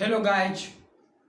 Hello guys,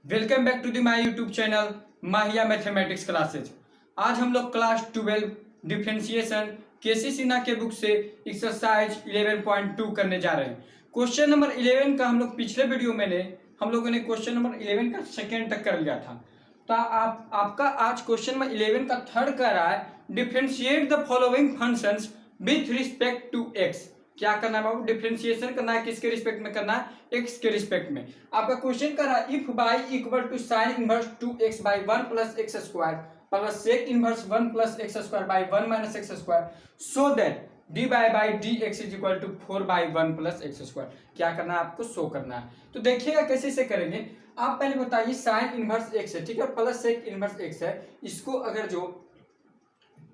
welcome back to the my YouTube channel Mahiya mathematics classes. आज हम लोग class 12 differentiation केसी सिन्हा के book से एक्सरसाइज 11.2 करने जा रहे हैं। क्वेश्चन नंबर 11 का हम लोग पिछले वीडियो में हम लोगों ने क्वेश्चन नंबर 11 का सेकेंड तक कर लिया था। तो आपका आज क्वेश्चन नंबर 11 का थर्ड कर रहा है, differentiate the following functions with respect to x. क्या करना है बाबू? डिफरेंशिएशन करना है। किसके रिस्पेक्ट में करना है? एक्स के रिस्पेक्ट में। आपका क्वेश्चन कर रहा है, if y equal to sine inverse 2x by 1 plus x square plus sec inverse 1 plus x square by 1 minus x square so that d by d x is equal to 4 by 1 plus x square. क्या करना है आपको? Show करना है। तो देखिएगा कैसे से करेंगे। आप पहले बताइए, साइन इनवर्स एक्स है, ठीक है, प्लस सेक इनवर्स एक्स है। इसको अगर जो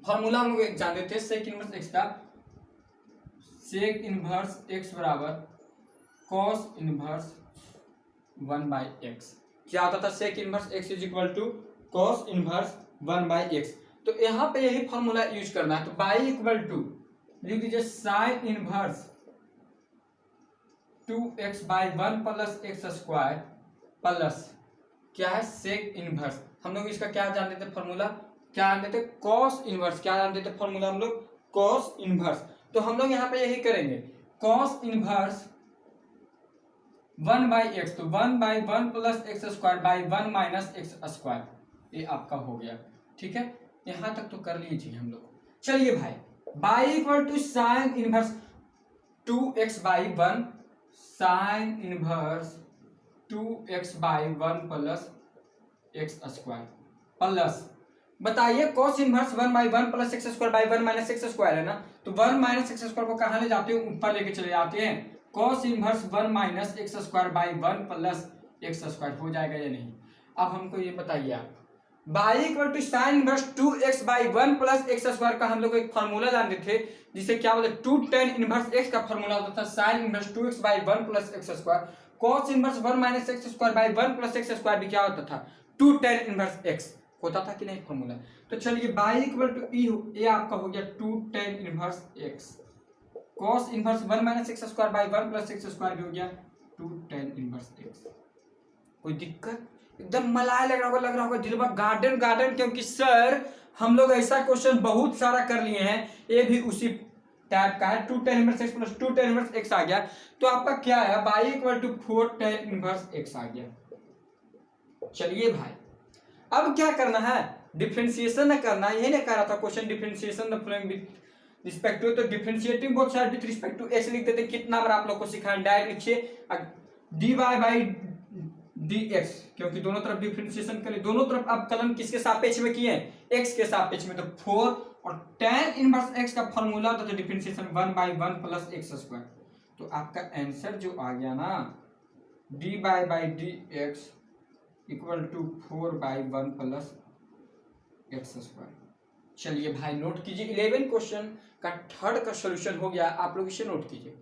फॉर्मूला हम लोग जान देते हैं सेक इनवर्स एक्स का, सेक इनवर्स एक्स बराबर कॉस इनवर्स 1 बाई एक्स। क्या होता था? Sec inverse x is equal to cos inverse 1 by x. तो यहाँ पे यही फॉर्मूला यूज करना है। तो बाई इक्वल टू लिख दीजिए sine inverse 2x by 1 plus x square plus क्या है? Sec inverse. हम लोग इसका क्या जानते थे फॉर्मूला? क्या जानते थे? Cos inverse. क्या जानते थे फॉर्मूला हम लोग? Cos inverse. तो हम लोग यहाँ पे यही करेंगे, कॉस इनवर्स 1 बाई एक्स। तो 1 by 1 plus x square by 1 minus x square. ये आपका हो गया, ठीक है। यहां तक तो कर लीजिए हम लोग। चलिए भाई, by equal to sine inverse 2x by 1, sine inverse 2x by 1 plus x square plus बताइए cos inverse 1 by 1 plus x square by 1 minus x square है ना। तो 1 माइनस एक्स स्क्वायर को कहां ले जाते हो? ऊपर लेके चले जाते हैं। Cos inverse 1 minus x square by 1 plus x square हो जाएगा या नहीं? अब हमको ये बताइए आप, y equal to sine inverse 2x by 1 plus x square का हम लोग एक फार्मूला जानते थे, जिसे क्या बोलते? 2 tan इनवर्स x का फार्मूला होता था sign inverse 2x by 1 plus x square. Cos inverse 1 minus x square by 1 plus x square भी क्या होता था? 2 tan इनवर्स x होता था कि नहीं फॉर्मूला? तो चलिए बाई इक्वल टू ये आपका हो गया 2 tan inverse x, cos inverse 1 minus x square by 1 plus x square भी हो गया 2 tan इनवर्स x। कोई दिक्कत? एकदम मलाई लग रहा होगा दिलवा गार्डन गार्डन, क्योंकि सर हम लोग ऐसा क्वेश्चन बहुत सारा कर लिए हैं। ये भी उसी टाइप का है। 2 tan inverse x plus 2 tan inverse x आ गया। तो आपका क्या है? By equal to 4 tan inverse x आ गया। चलिए भाई, अब क्या करना है? डिफरेंशिएशन करना है। यही नहीं कह रहा था question, differentiation the following with respect to. तो differentiating both side with respect to x लिख देते। कितना बार आप लोग को सिखाएं? डायरेक्ट लिखिए d y by d x, क्योंकि दोनों तरफ डिफरेंशिएशन करें। दोनों तरफ आप कलम किसके सापेक्ष में किए? एक्स के सापेक्ष में। तो 4 और tan इनवर्स एक्स का फॉर्मूला होता था differentiation 1 by 1 plus x square. तो आपका आंसर जो आ गया ना, d by d x equal to 4 by 1 plus x square. चलिए भाई नोट कीजिए, 11 क्वेश्चन का थर्ड का सॉल्यूशन हो गया। आप लोग इसे नोट कीजिए।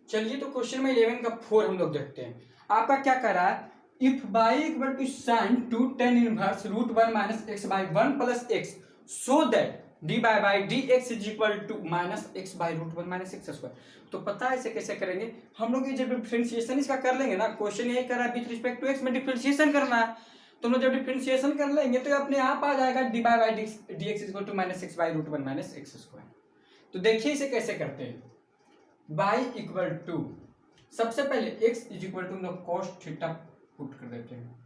चलिए तो क्वेश्चन में 11 का 4 हम लोग देखते हैं। आपका क्या कर रहा है? If y equal to sine 2 tan inverse root 1 minus x by 1 plus x so that d by d x is equal to minus x by root 1 minus x square. तो पता है इसे कैसे करेंगे हम लोग? ये जब डिफरेंशिएशन इसका कर लेंगे ना, क्वेश्चन यही कर रहा है विथ रिस्पेक्ट टू एक्स में डिफरेंशिएशन करना है। तो हम लोग जब डिफरेंशिएशन कर लेंगे तो अपने आप आ जाएगा d by d x is equal to minus x by root 1 minus x square. तो देखिए इसे कैसे करते हैं। बाई इक्वल टू, सबसे पहले एक्स इज इक्वल टू हम लोग कॉस थीटा पुट कर देते हैं।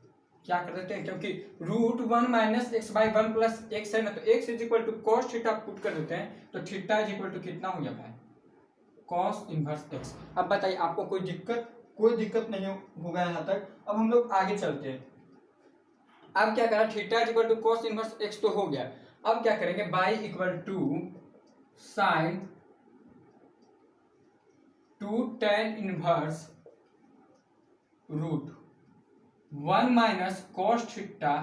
क्या कर देते हैं? क्योंकि root 1 minus x by 1 plus x है ना, तो x is equal to cos theta put कर देते हैं। तो थीटा इज इक्वल टू कितना हो गया भाई? Cos inverse x. अब बताइए आपको कोई दिक्कत? कोई दिक्कत नहीं होगा यहाँ तक। अब हम लोग आगे चलते हैं। अब क्या करा? Theta is equal to cos inverse x तो हो गया। अब क्या करेंगे? Y equal to sine 2 tan inverse root 1 minus cos theta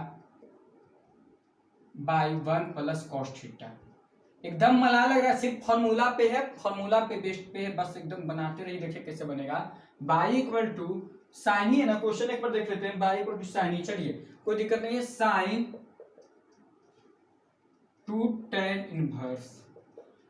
by 1 plus cos theta. एकदम मला लग रहा है, सिर्फ फॉर्मूला पे है, फॉर्मूला पे बेस्ड पे है, बस एकदम बनाते रहिए। देखिए कैसे बनेगा। बाई इक्वल टू साइन ही है ना, क्वेश्चन एक बार देख लेते हैं। बाई इक्वल टू साइन ही, चलिए कोई दिक्कत नहीं है। Sine 2 tan inverse.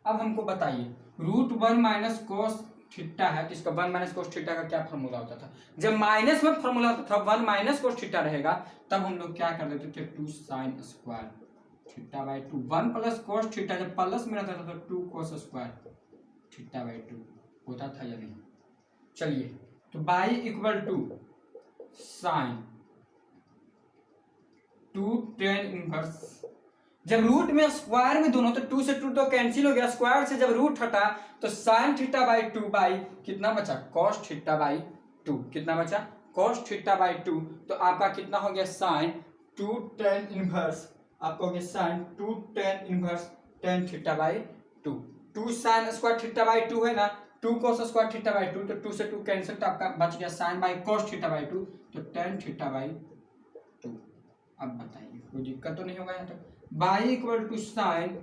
अब हमको बताइए रूट 1 माइनस कॉस थीटा है तो इसका 1 माइनस कोस थीटा का क्या फॉर्मूला होता था? जब माइनस में फॉर्मूला होता था 1 माइनस कोस थीटा रहेगा तब हम लोग क्या कर देते थे 2 sine square theta by 2। 1 plus cos theta जब प्लस में रहता था तो 2 कोस स्क्वायर थीटा बाई 2 होता था या नहीं? चलिए तो y equal to sine 2 tan inverse, जब रूट में स्क्वायर में दोनों तो 2 से 2 तो कैंसिल हो गया, स्क्वायर से जब रूट हटा तो साइन थीटा बाई 2 बाई कितना बचा कॉस थीटा बाई 2, कितना बचा कॉस थीटा बाई 2, तो आपका कितना हो गया साइन 2 tan इनवर्स, आपका हो गया sine 2 tan inverse tan theta by 2। 2 sine square theta by 2 है ना, 2 cos स्क्वायर थीटा बाई 2, तो 2 से 2 कैंसिल तो आपका बच गया sine by cos theta by 2, तो tan थीटा बाई 2। अब बताइए कोई दिक्कत तो नहीं होगा यहाँ तक? Y equal to sine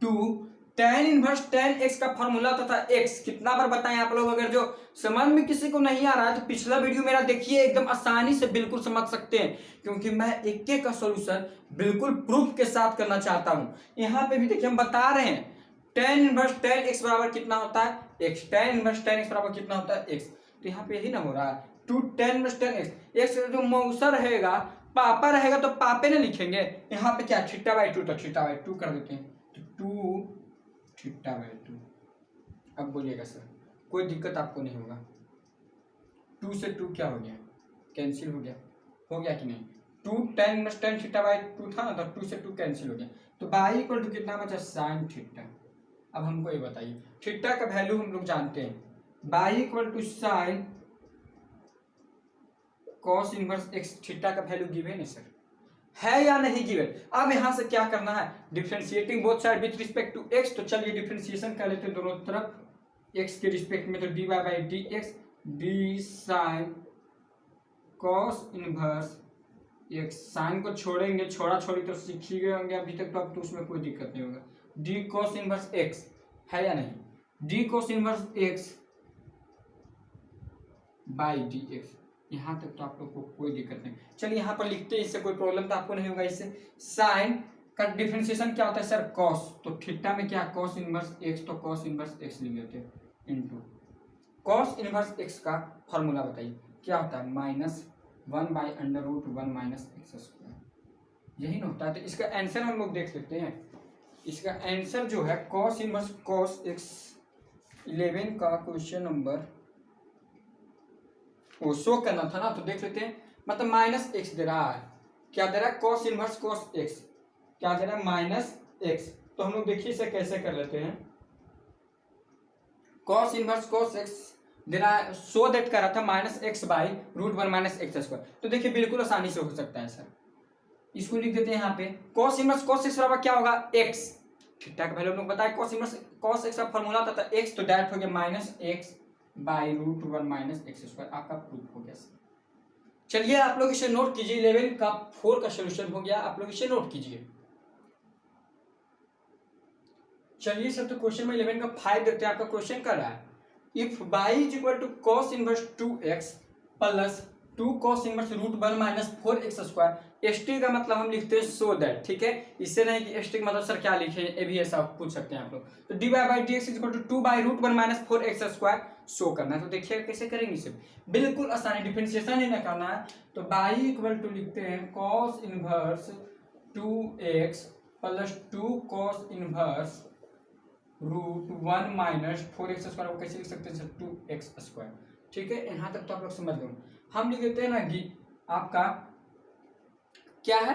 2 tan inverse tan x का फॉर्मूला तथा x कितना बार बताएं आप लोग? अगर जो समझ में किसी को नहीं आ रहा है तो पिछला वीडियो मेरा देखिए, एकदम आसानी से बिल्कुल समझ सकते हैं, क्योंकि मैं एक एक का सॉल्यूशन बिल्कुल प्रूफ के साथ करना चाहता हूं। यहाँ पे भी देखिए हम बता रहे हैं tan इनवर्स tan x बराबर कितना होता है x, tan inverse tan x बराबर कितना होता है x, तो यहाँ पे यही ना हो रहा है 2 tan inverse tan x, x जो मौसा रहेगा पापा रहेगा तो पापे ने लिखेंगे, यहाँ पे क्या थीटा बाई 2 तो थीटा बाई 2 कर देते हैं, तो 2 थीटा बाई 2। अब बोलिएगा सर कोई दिक्कत आपको नहीं होगा? 2 से 2 क्या हो गया कैंसिल हो गया कि नहीं? 2 tan inverse tan theta by 2 था ना, तो 2 से 2 कैंसिल हो गया, तो बाई इक्वल टू कितना बचा साइन थीटा। अब हमको ये बताइए थीटा का वैल्यू हम लोग जानते हैं, y equal to sine cos inverse x, theta का वैल्यू गिवन है सर, है या नहीं गिवन? अब यहां से क्या करना है differentiating both side with respect to x, तो चलिए डिफरेंशिएशन कर लेते हैं दोनों तरफ एक्स के रिस्पेक्ट में, तो d y by d x d sine cos inverse x, sine को छोड़ेंगे, छोड़ा छोड़ी तो सीख ही गए होंगे अभी तक, तो अब तो उसमें कोई दिक्कत नहीं होगा, डी कॉस इनवर्स एक्स है या नहीं, D cos inverse x by d x, यहाँ तक तो आप लोग को कोई दिक्कत नहीं। चलिए यहाँ पर लिखते हैं, इससे कोई प्रॉब्लम तो आपको नहीं होगा। इससे साइन का डिफरेंशिएशन क्या होता है सर कॉस, तो थीटा में क्या कॉस इनवर्स एक्स, तो कॉस इनवर्स एक्स लिख लेते हैं इनटू कॉस इनवर्स एक्स का फॉर्मूला बताइए क्या होता है -1 by under root 1 minus x square, यही ना होता है। तो इसका आंसर हम लोग देख सकते हैं, इसका आंसर जो है कॉस इनवर्स कॉस एक्स 11 का क्वेश्चन नंबर वो शो करना था ना, तो देख लेते हैं, मतलब -x दे रहा है, क्या दे रहा है cos इनवर्स cos x, क्या दे रहा है -x, तो हम लोग देखिए इसे कैसे कर लेते हैं, cos इनवर्स cos x दे रहा है, सो दैट कर रहा था -x by root 1 minus x square, तो देखिए बिल्कुल आसानी से हो सकता है सर, इसको लिख देते हैं यहाँ पे cos इनवर्स cos x बराबर क्या होगा x, थीटा का वैल्यू हम लोग बताए cos इनवर्स cos x का फॉर्मूला था x, तो डायरेक्ट हो गया -x by root 1 minus x square, आपका प्रूफ हो गया सर। चलिए आप लोग इसे नोट कीजिए, 11 का 4 का सोल्यूशन हो गया, आप लोग इसे नोट कीजिए। चलिए सर तो क्वेश्चन में 11 का 5 देखते हैं, आपका क्वेश्चन कर रहा है if y is equal to cos inverse 2x plus 2 cos inverse root 1 minus 4x square, ST का मतलब हम लिखते हैं सो दैट, ठीक है, इससे नहीं कि एसटी का मतलब सर क्या लिखे, ये भी ऐसा पूछ सकते हैं आप लोग, तो d y by d x equal to 2 by root 1 minus 4x square show करना है, तो देखिए कैसे करेंगे इसे, बिल्कुल आसानी, डिफरेंशिएशन ही ना करना है, तो बाई इक्वल टू लिखते हैं cos inverse 2x plus 2 cos inverse root 1 minus 4x square को कैसे लिख सकते हैं 2x स्क्वायर, ठीक है, यहाँ तक तो आप लोग समझ गए। हम लिख देते हैं ना कि आपका क्या है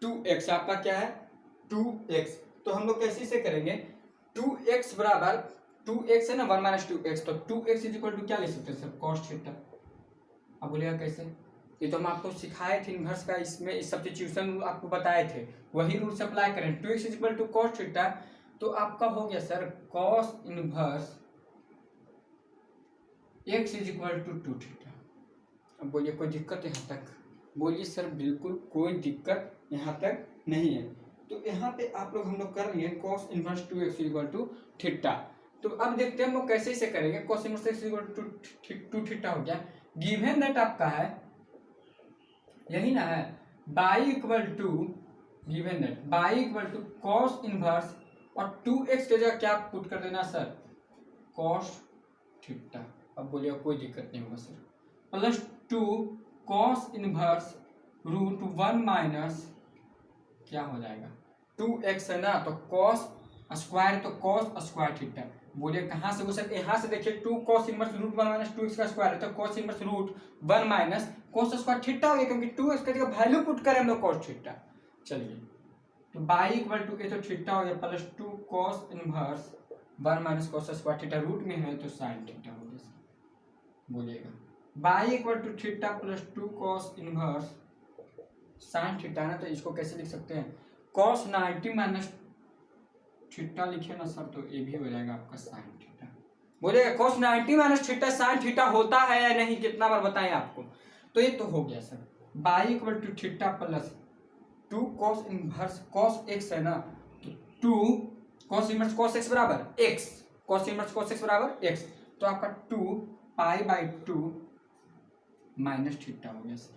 2x, आपका क्या है 2x, तो हम लोग कैसे से करेंगे 2x बराबर 2x है ना 1 माइनस 2x, तो 2x इज इक्वल टू क्या ले सकते हैं सर कॉस थीटा। अब बोलिएगा कैसे, ये तो हम आपको सिखाए थे इनवर्स का, इसमें सब्स्टिट्यूशन आपको बताए थे, वही रूल से अप्लाई करें, 2x is equal to cos theta, तो आपका हो गया sir cos inverse x is equal to 2 theta. अब बोलिए कोई दिक्कत यहाँ तक, बोलिए सर बिल्कुल कोई दिक्कत यहाँ तक नहीं है, तो यहाँ पे आप लोग हम लोग कर रहे हैं cos inverse 2x equal to theta, तो अब देखते हैं हम लोग कैसे इसे करेंगे, cos inverse x equal to 2 theta हो गया, गिवन दैट आपका है यही ना है by equal to, given that y equal to cos inverse और 2x के जगह क्या पुट कर देना सर कॉस थीटा। अब बोलिए कोई दिक्कत नहीं होगा sir. Plus 2 cos inverse root 1 minus क्या हो जाएगा 2x है ना, तो कॉस स्क्वायर तो कॉस स्क्वायर थीटा। बोलिए कहाँ से वो सर, यहाँ से देखिए 2 cos inverse root 1 minus 2x का स्क्वायर है, तो cos inverse root 1 minus cos square theta हो गया, क्योंकि 2x का जगह वैल्यू पुट करें हम लोग कॉस थीटा। चलिए तो बाई इक्वल टू ये तो थीटा हो गया plus 2 cos inverse 1 minus cos square theta, root में है तो साइन थीटा हो गया। बोलिएगा y equal to theta plus 2 cos inverse sine theta ना, तो इसको कैसे लिख सकते हैं कॉस 90 माइनस थीटा लिखे ना सर, तो ये भी हो जाएगा आपका साइन थीटा। बोलिएगा cos 90 minus theta sine theta होता है या नहीं, कितना बार बताएं आपको। तो ये तो हो गया sir y equal to theta plus 2 cos inverse cos x है ना, तो 2 कॉस इनवर्स कॉस एक्स बराबर एक्स, कॉस इनवर्स कॉस एक्स बराबर एक्स, तो आपका 2 पाई बाई 2 माइनस थीटा हो गया सर।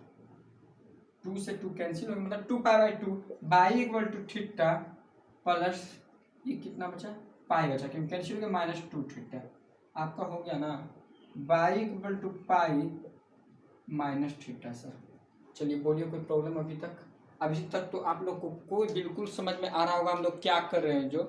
2 से 2 कैंसिल हो गया, मतलब 2 pi by 2 y equal to theta plus ये कितना बचा पाई बचा, क्योंकि कैंसिल हो गया माइनस 2 थीटा। आपका हो गया ना y equal to pi minus theta sir. चलिए बोलिए कोई प्रॉब्लम अभी तक तो आप लोग को कोई बिल्कुल समझ में आ रहा होगा हम लोग क्या कर रहे हैं। जो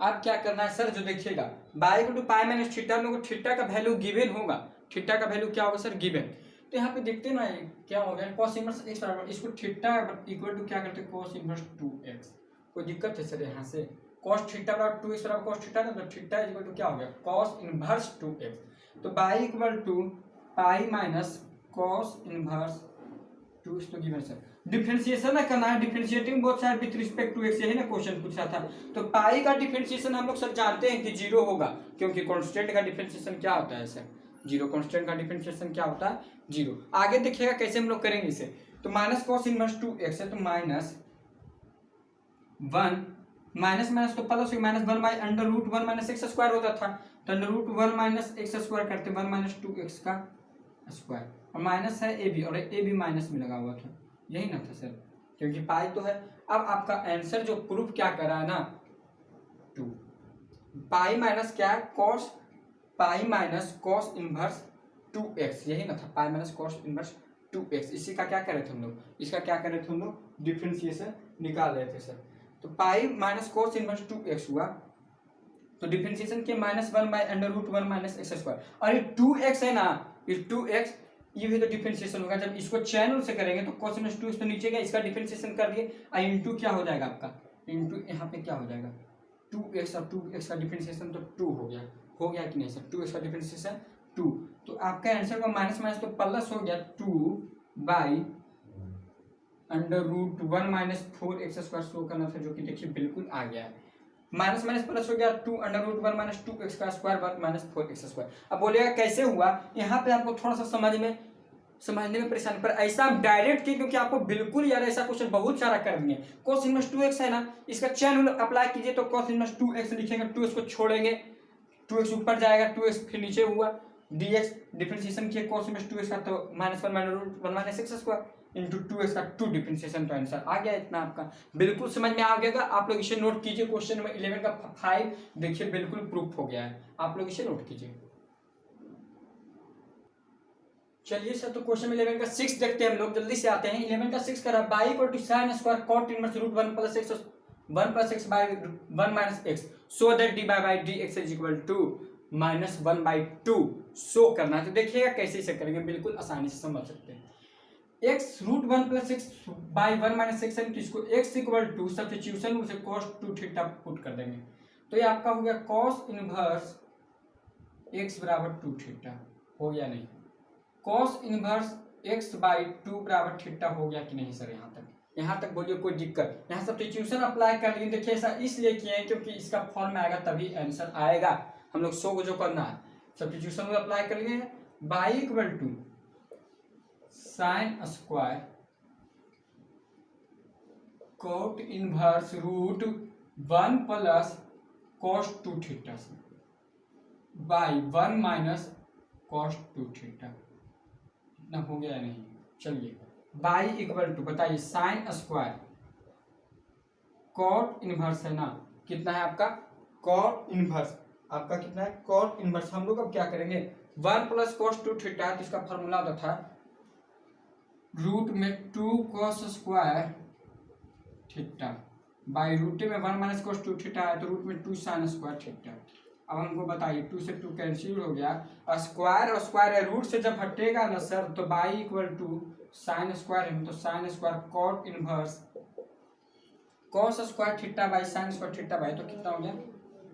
आप क्या करना है सर, जो देखिएगा y equal to pi minus theta में थीटा का वैल्यू गिवन होगा, थीटा का वैल्यू क्या होगा सर गिवन। तो यहाँ पे देखते ना क्या हो गया कॉस इनवर्स एक्स बराबर इसको थीटा इक्वल टू क्या करते हैं कॉस इनवर्स 2x। कोई दिक्कत है सर यहाँ से कॉस थीटा बराबर 2x बराबर कॉस थीटा ना, तो थीटा इक्वल टू क्या हो गया कॉस इनवर्स 2x। तो y equal to pi minus cos inverse 2x तो गिवन सर। डिफरेंशिएशन ना करना है, differentiating both side with respect to x, यही ना क्वेश्चन पूछा था। तो पाई का डिफरेंशिएशन हम लोग सर जानते हैं कि 0 होगा, क्योंकि कांस्टेंट का डिफरेंशिएशन क्या होता है सर 0, कांस्टेंट का डिफरेंशिएशन क्या होता है 0। आगे देखिएगा कैसे हम लोग करेंगे इसे। तो माइनस कॉस इनवर्स 2x है, तो माइनस 1 माइनस माइनस तो plus minus 1 by under root 1 minus x square होता था, तो under root 1 minus x square करते 1 माइनस 2x का स्क्वायर, और माइनस है ए बी, और ए बी माइनस में लगा हुआ था, यही ना था सर, क्योंकि पाई तो है। अब आपका आंसर जो प्रूफ क्या कर रहा है ना 2 पाई माइनस क्या है cos pi minus cos inverse 2x, यही ना था पाई माइनस कॉस इनवर्स 2x। इसी का क्या कर रहे थे हम लोग, इसका क्या कर रहे थे हम लोग डिफरेंशिएशन निकाल रहे थे सर। तो पाई माइनस कॉस इनवर्स 2x हुआ, तो डिफरेंशिएशन के minus 1 by under root 1 minus x square, और ये 2x है ना, ये 2x ये भी तो डिफरेंशिएशन होगा। जब इसको चैन रूल से करेंगे तो cos इनवर्स 2x तो नीचे गया, इसका डिफरेंशिएशन कर दिए, और इंटू क्या हो जाएगा आपका इंटू यहाँ पे क्या हो जाएगा 2x, और 2x का डिफरेंशिएशन तो 2 हो गया कि नहीं सर 2x का डिफरेंशिएशन 2। तो आपका आंसर का माइनस माइनस तो प्लस हो गया 2 by under root 1 minus 4x square show करना था, जो कि देखिए बिल्कुल आ गया है। माइनस माइनस प्लस हो गया 2 अंडर रूट 1 माइनस 2x का स्क्वायर 1 माइनस 4x स्क्वायर। अब बोलिएगा कैसे हुआ, यहाँ पे आपको थोड़ा सा समझने में परेशानी, पर ऐसा डायरेक्ट की, क्योंकि आपको बिल्कुल यार ऐसा क्वेश्चन बहुत सारा कर दिए। cos इनवर्स 2x है ना, इसका चैन रूल अप्लाई कीजिए, तो cos इनवर्स 2x लिखेंगे, 2x को छोड़ेंगे, 2x ऊपर जाएगा, 2x फिर नीचे हुआ, dx डिफरेंशिएशन किया cos इनवर्स 2x का, तो minus 1 minus root 1 minus x square into 2x का 2 डिफरेंशिएशन, तो आंसर आ गया। इतना आपका बिल्कुल समझ में आ गया। आप लोग इसे नोट कीजिए, क्वेश्चन नंबर 11 का 5 देखिए बिल्कुल प्रूफ हो गया है, आप लोग इसे नोट कीजिए। चलिए सर, तो क्वेश्चन 11 का 6 देखते हैं हम लोग, जल्दी से आते हैं। 11 का 6 करा y equal to sine square cot inverse root 1 plus x by 1 minus x, so that d by d x is equal to minus 1/2 show करना है। तो देखिएगा कैसे इसे करेंगे, बिल्कुल आसानी से समझ सकते हैं। X root 1 plus x by 1 minus x है, तो इसको एक्स इक्वल टू सब्स्टिट्यूशन उसे cos 2 थीटा पुट कर देंगे, तो ये आपका हो गया cos इनवर्स एक्स बराबर 2 थीटा हो गया नहीं, cos इनवर्स एक्स बाई 2 बराबर थीटा हो गया कि नहीं सर। यहाँ तक बोलिए कोई दिक्कत। यहाँ सब्स्टिट्यूशन अप्लाई कर लिए, देखिए ऐसा इसलिए किए हैं क्योंकि इसका फॉर्म में आएगा तभी आंसर आएगा। हम लोग 100 को जो करना है सब्स्टिट्यूशन में अप्लाई कर लिए, y equal to sine square cot inverse root 1 plus cos 2 theta by 1 minus cos 2 theta, इतना हो गया नहीं। चलिए बाई इक्वल टू बताइए साइन स्क्वायर कॉट इनवर्स है ना, कितना है आपका कॉट इनवर्स आपका कितना है, कॉट इनवर्स। हम लोग अब क्या करेंगे, 1 प्लस कॉस 2 थीटा, तो इसका फॉर्मूला होता था रूट में 2 cos square theta by root में 1 माइनस कॉस 2 थीटा है, तो रूट में 2 साइन स्क्वायर थीटा। अब हमको बताइए 2 से 2 कैंसिल हो गया, स्क्वायर और स्क्वायर है, रूट से जब हटेगा ना सर तो y equal to sine square है, तो sine square cot inverse cos square theta by sine square theta by, तो कितना हो गया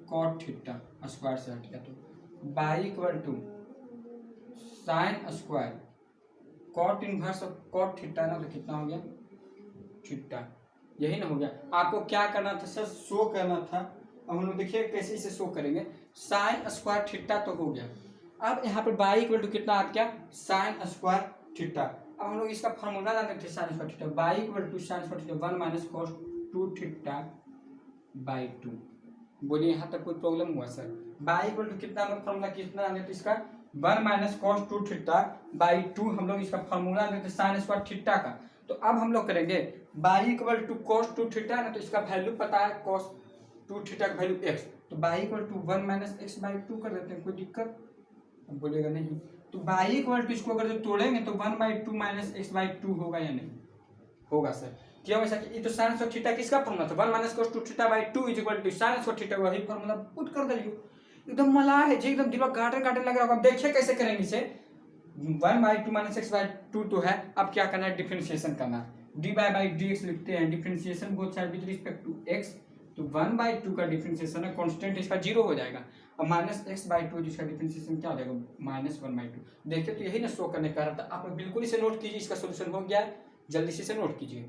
कॉट थीटा, स्क्वायर से हट गया तो y equal to sine square cot inverse cot theta ना, तो कितना हो गया थीटा। यही ना हो गया। आपको क्या करना था सर, शो करना था। अब हम लोग देखिए कैसे इसे शो करेंगे, साइन स्क्वायर थीटा तो हो गया। अब यहाँ पे बाई इक्वल टू कितना आ गया साइन स्क्वायर थीटा। अब हम लोग इसका फॉर्मूला जानते थे sine square theta, y equal to sine square theta 1 minus cos 2 theta by 2। बोलिए यहाँ तक कोई प्रॉब्लम हुआ सर? बाई इक्वल टू कितना हम लोग फॉर्मूला कितना जानते थे इसका, 1 माइनस कॉस 2 थीटा बाई 2 हम लोग इसका फॉर्मूला जानते थे साइन स्क्वायर थीटा का। तो अब हम लोग करेंगे y equal to cos 2 theta ना, तो इसका वैल्यू पता है कॉस 2 थीटा का वैल्यू एक्स, तो y equal to 1 minus x by 2 कर देते हैं, कोई दिक्कत? अब बोलेगा नहीं, तो बाई इक्वल टू इसको अगर जो तोड़ेंगे तो 1 बाई 2 माइनस एक्स बाई 2 होगा या नहीं होगा सर? क्यों ऐसा कि ये तो साइन स्क्वायर थीटा किसका फॉर्मूला था, 1 minus cos 2 theta by 2 is equal to sine square theta, वही फॉर्मूला पुट कर दियो। एकदम मलाह है जी, एकदम दिमाग गार्डन गार्डन लग रहा होगा। देखिए कैसे करेंगे इसे, 1 बाई 2 माइनस एक्स बाई 2 तो है, अब क्या करना है डिफरेंशिएशन करना है, डी बाई डी एक्स लिखते हैं, differentiation both side with respect to x, तो 1 बाई 2 का डिफरेंशिएशन है कांस्टेंट, इसका 0 हो जाएगा, और माइनस एक्स बाई 2 जिसका डिफरेंशिएशन क्या हो जाएगा माइनस 1 बाई 2। देखिए तो यही ना शो करने का रहा था, आप बिल्कुल इसे नोट कीजिए, इसका सोल्यूशन हो गया है, जल्दी से इसे नोट कीजिए।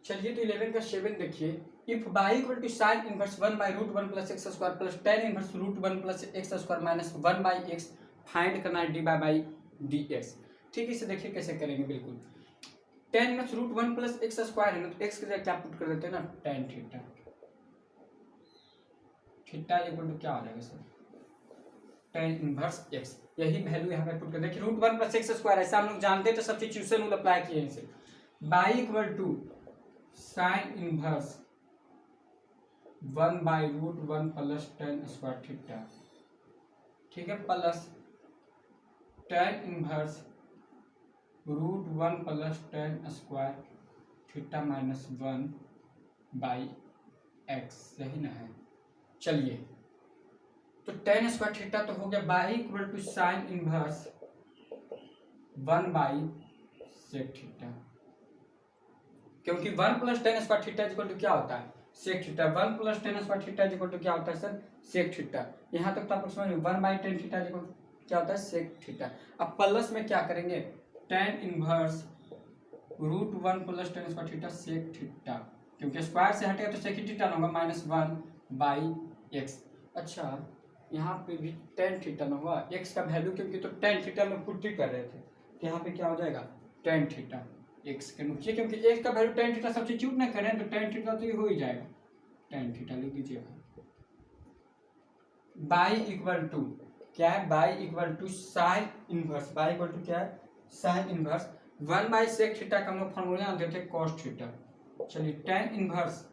चलिए तो 11 का 7 देखिए, if y equal to sine inverse 1 by root 1 plus x square plus tan inverse root 1 plus x square minus 1 by x, find करना है डी बाई डी एक्स। ठीक है, इसे देखिए कैसे करेंगे। बिल्कुल tan inverse root 1 plus x square है ना, तो एक्स की जगह क्या पुट कर देते हैं ना, tan theta. Theta equal to क्या हो जाएगा सर, टेन इनवर्स एक्स, यही वैल्यू यहाँ पे पुट कर देखिए, रूट 1 प्लस एक्स स्क्वायर ऐसा हम लोग जानते थे, सब्स्टिट्यूशन रूल अप्लाई किए इसे, y equal to sine inverse 1 by root 1 plus tan square theta, ठीक है, plus tan inverse root 1 plus tan square theta minus 1 by x, यही ना है। चलिए तो टेन स्क्वायर थीटा तो हो गया, y equal to sine inverse 1 by sec theta, क्योंकि 1 plus tan square theta equal to क्या होता है sec theta, 1 plus tan square theta equal to क्या होता है सर सेक थीटा। यहाँ तक तो आपको समझ में, 1 बाई टेन थीटा इक्वल क्या होता है सेक थीटा। अब प्लस में क्या करेंगे, tan inverse root 1 plus tan square theta sec theta, क्योंकि स्क्वायर से हटेगा तो सेक थीटा ना होगा, माइनस 1 बाई एक्स। अच्छा यहाँ पे भी टेन थीटा ना होगा, एक्स का वैल्यू क्योंकि तो टेन थीटा में पुट कर रहे थे, तो यहाँ पे क्या हो जाएगा टेन थीटा एक्स के नीचे, क्योंकि एक्स का वैल्यू टेन थीटा सब्स्टिट्यूट ना करें तो टेन थीटा तो ये हो ही जाएगा, टेन थीटा लिख दीजिएगा। बाई इक्वल टू क्या है, by equal to sine inverse, by equal to क्या है sine inverse 1 by sec theta का हम लोग फॉर्मूला जानते थे कॉस थीटा। चलिए टेन इनवर्स,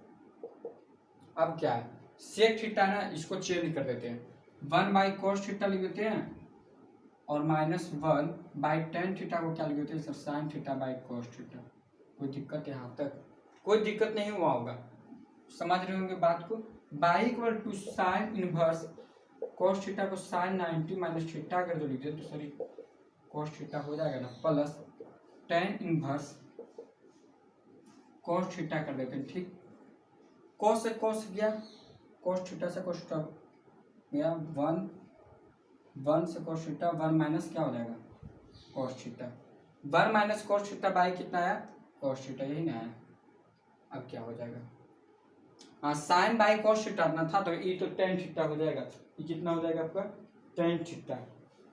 अब क्या है सेक थीटा ना, इसको चेंज कर देते हैं, 1 बाई कॉस थीटा लिख देते हैं, और माइनस 1 बाई टेन थीटा को क्या लिख देते हैं sir sign theta by cos theta. कोई दिक्कत है यहाँ तक? कोई दिक्कत नहीं हुआ होगा, समझ रहे होंगे बात को। By equal to sine inverse cos theta को साइन 90 माइनस थीटा अगर जो लिख दे तो सॉरी कॉस थीटा हो जाएगा ना, plus tan inverse cos theta कर देते हैं, ठीक, कॉस से कॉस गया, कॉस थीटा से कॉस थीटा गया, 1 से कॉस थीटा, 1 माइनस क्या हो जाएगा cos theta, 1 minus cos theta by कितना आया कॉस थीटा, यही ना आया। अब क्या हो जाएगा, हाँ साइन बाई कॉस थीटा ना था, तो ये तो टेन थीटा हो जाएगा, ये कितना हो जाएगा आपका टेन थीटा,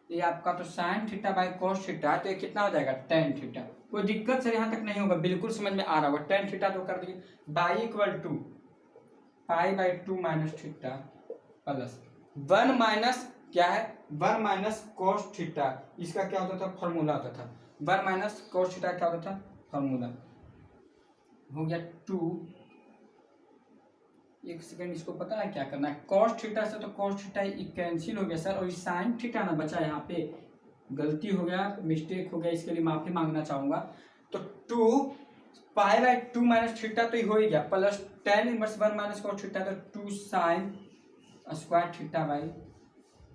ये आपका तो sine theta by cos theta, तो ये कितना हो जाएगा टेन थीटा। कोई दिक्कत सर यहाँ तक नहीं होगा, बिल्कुल समझ में आ रहा होगा। टेन थीटा तो कर दिए, by equal to pi by 2 minus theta plus 1 minus क्या है 1 माइनस कॉस थीटा, इसका क्या होता था फॉर्मूला होता था, 1 माइनस कॉस थीटा क्या होता था फॉर्मूला, हो गया 2 एक सेकंड, इसको पता है क्या करना है, कॉस थीटा से तो कॉस थीटा कैंसिल हो गया सर, और साइन थीटा ना बचा, यहाँ पे गलती हो गया, मिस्टेक हो गया, इसके लिए माफी मांगना चाहूंगा। तो 2 पाई/2 माइनस थीटा तो हो ही गया, plus tan inverse 1 minus cos theta, तो 2 साइन स्क्वायर थीटा बाई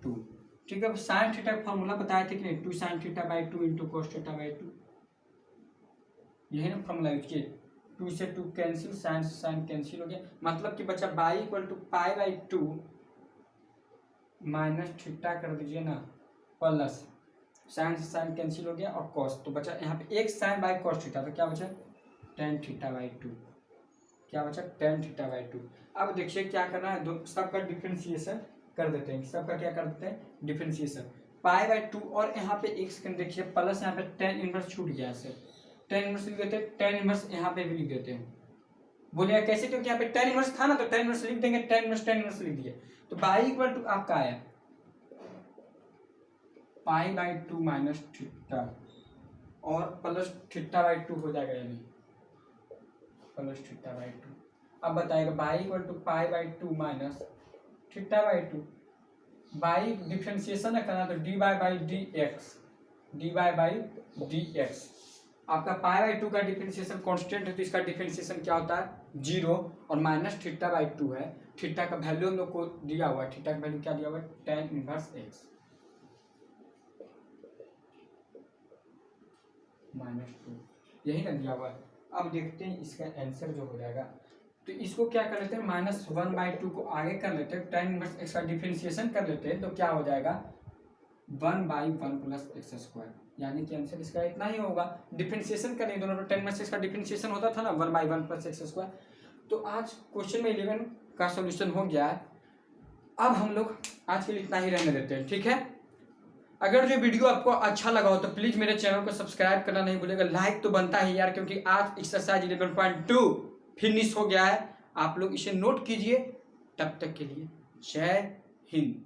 2। ठीक है, साइन थीटा का फॉर्मूला बताया थे कि नहीं, 2 sine theta by 2 into cos theta by 2, यही ना फॉर्मूला यूज किए। 2 से 2 कैंसिल, साइन से साइन कैंसिल हो गया, मतलब कि बचा बाई इक्वल टू पाई/2 माइनस थीटा कर दीजिए ना, प्लस साइन से साइन कैंसिल हो गया और कॉस, तो बचा यहाँ पे एक साइन बाई कॉस थीटा, तो क्या बचा tan थीटा बाई 2, क्या बचा tan थीटा बाई 2। अब देखिए क्या करना है, दो सबका डिफरेंशिएशन कर देते हैं, सबका क्या कर देते हैं, डिफरेंशिएशन पाई/2, और यहाँ पे एक सेकंड देखिए, प्लस यहाँ पे tan इनवर्स छूट गया है सर, tan इनवर्स लिख देते हैं, tan इनवर्स यहाँ पे भी लिख देते हैं। बोलिए कैसे, क्योंकि यहाँ पे tan इनवर्स था ना, तो tan इनवर्स लिख देंगे, tan इनवर्स लिख दिए, तो बाई इक्वल टू आपका आया पाई/2 माइनस थीटा और प्लस थीटा बाई 2 हो जाएगा, यानी प्लस थीटा बाई 2। अब बताएगा बाई इक्वल टू पाई/2 minus theta by 2, by differentiation है करना, तो डी बाई डी एक्स, आपका पाई/2 का डिफरेंशिएशन कांस्टेंट है, तो इसका डिफरेंशिएशन क्या होता है 0, और माइनस थीटा बाई 2 है, थीटा का वैल्यू हम लोग को दिया हुआ है, थीटा का वैल्यू क्या दिया हुआ है, tan इनवर्स x -2, यही ना दिया हुआ है। अब देखते हैं इसका आंसर जो हो जाएगा, तो इसको क्या कर लेते हैं, -1/2 को आगे कर लेते हैं, tan इनवर्स x का डिफरेंशिएशन कर लेते हैं, तो क्या हो जाएगा 1/1 प्लस एक्स स्क्वायर, यानी कि आंसर इसका इतना ही होगा। डिफरेंशिएशन करने दोनों, तो tan इनवर्स x का डिफरेंशिएशन होता था ना 1/1 प्लस एक्स स्क्वायर। तो आज क्वेश्चन में 11 का सोल्यूशन हो गया है। अब हम लोग आज के लिए इतना ही रहने देते हैं, ठीक है। अगर जो वीडियो आपको अच्छा लगा हो तो प्लीज मेरे चैनल को सब्सक्राइब करना नहीं भूलिएगा, लाइक तो बनता है यार, क्योंकि आज एक्सरसाइज 11.2 फिनिश हो गया है, आप लोग इसे नोट कीजिए। तब तक के लिए जय हिंद।